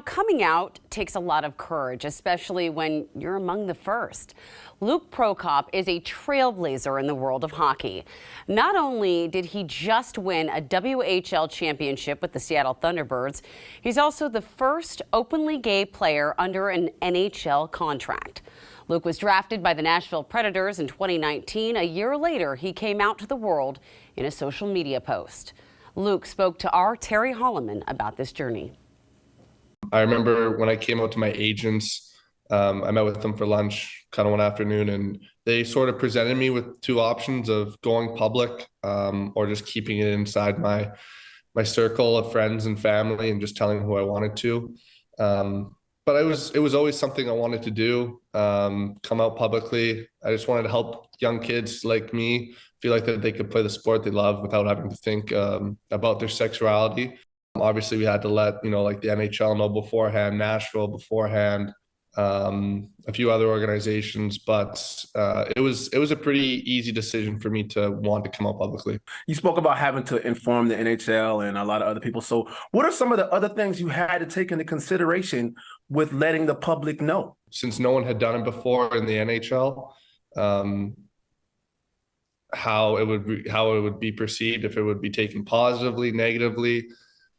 coming out takes a lot of courage, especially when you're among the first. Luke Prokop is a trailblazer in the world of hockey. Not only did he just win a WHL championship with the Seattle Thunderbirds, he's also the first openly gay player under an NHL contract. Luke was drafted by the Nashville Predators in 2019. A year later, he came out to the world in a social media post. Luke spoke to our Terry Holloman about this journey. I remember when I came out to my agents, I met with them for lunch kind of one afternoon, and they sort of presented me with two options of going public or just keeping it inside my circle of friends and family and just telling who I wanted to. But it was always something I wanted to do, come out publicly. I just wanted to help young kids like me feel like that they could play the sport they love without having to think about their sexuality. Obviously, we had to let, like the NHL know beforehand, Nashville beforehand, a few other organizations, but it was a pretty easy decision for me to want to come out publicly. You spoke about having to inform the NHL and a lot of other people. So what are some of the other things you had to take into consideration with letting the public know? Since no one had done it before in the NHL, how it would be perceived, if it would be taken positively, negatively.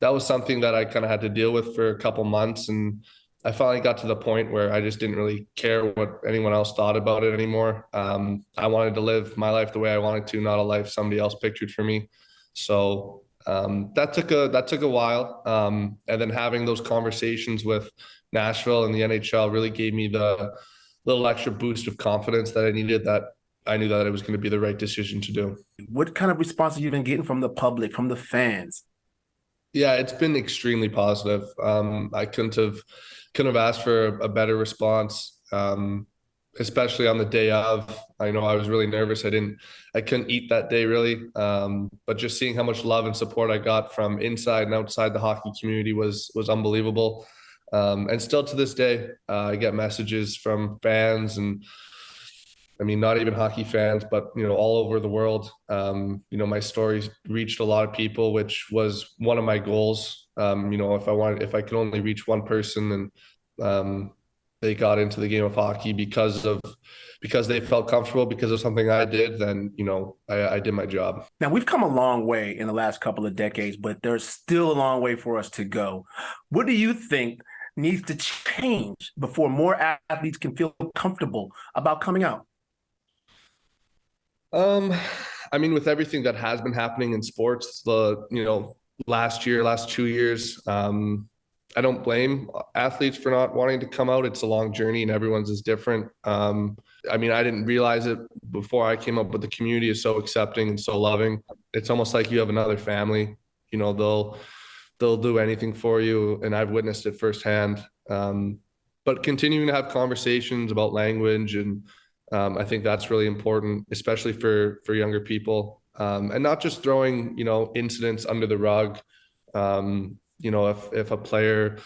That was something that I kind of had to deal with for a couple months. And I finally got to the point where I just didn't really care what anyone else thought about it anymore. I wanted to live my life the way I wanted to, not a life somebody else pictured for me. So that took a while. And then having those conversations with Nashville and the NHL really gave me the little extra boost of confidence that I needed, that I knew that it was going to be the right decision to do. What kind of response have you been getting from the public, from the fans? Yeah, it's been extremely positive. I couldn't have asked for a better response, especially on the day of. I know I was really nervous. I couldn't eat that day really. But just seeing how much love and support I got from inside and outside the hockey community was unbelievable. And still to this day, I get messages from fans, and I mean, not even hockey fans, but, all over the world. My stories reached a lot of people, which was one of my goals. If I could only reach one person, and they got into the game of hockey because they felt comfortable, because of something I did, then, I did my job. Now, we've come a long way in the last couple of decades, but there's still a long way for us to go. What do you think needs to change before more athletes can feel comfortable about coming out? I mean, with everything that has been happening in sports, last 2 years, I don't blame athletes for not wanting to come out. It's a long journey and everyone's is different. I mean, I didn't realize it before I came up, but the community is so accepting and so loving. It's almost like you have another family. They'll do anything for you, and I've witnessed it firsthand. But continuing to have conversations about language, and I think that's really important, especially for younger people, and not just throwing, incidents under the rug. If a player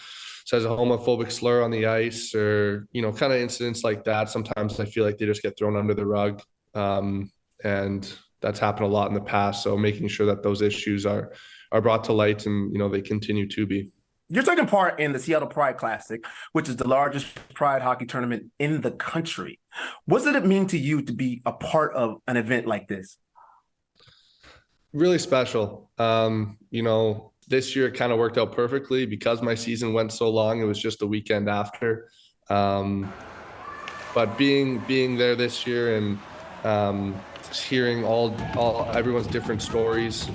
says a homophobic slur on the ice, or, kind of incidents like that, sometimes I feel like they just get thrown under the rug. And that's happened a lot in the past. So making sure that those issues are brought to light, and, they continue to be. You're taking part in the Seattle Pride Classic, which is the largest pride hockey tournament in the country. What does it mean to you to be a part of an event like this? Really special. This year it kind of worked out perfectly because my season went so long. It was just the weekend after. But being there this year, and hearing all everyone's different stories,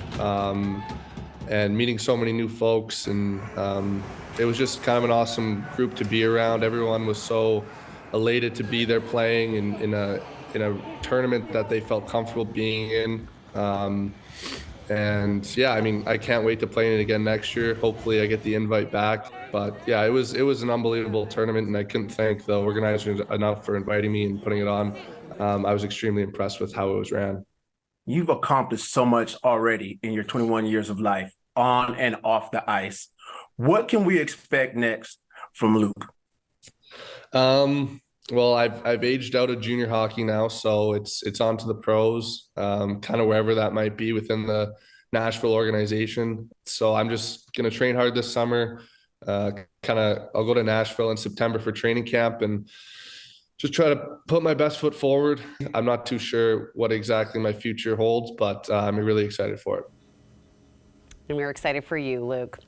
and meeting so many new folks, and it was just kind of an awesome group to be around. Everyone was so elated to be there playing in a tournament that they felt comfortable being in. And yeah, I mean, I can't wait to play in it again next year. Hopefully I get the invite back. But yeah, it was an unbelievable tournament, and I couldn't thank the organizers enough for inviting me and putting it on. I was extremely impressed with how it was ran. You've accomplished so much already in your 21 years of life, on and off the ice. What can we expect next from Luke? Well, I've aged out of junior hockey now, so it's on to the pros, kind of wherever that might be within the Nashville organization. So I'm just going to train hard this summer, I'll go to Nashville in September for training camp and just try to put my best foot forward. I'm not too sure what exactly my future holds, but I'm really excited for it. And we're excited for you, Luke.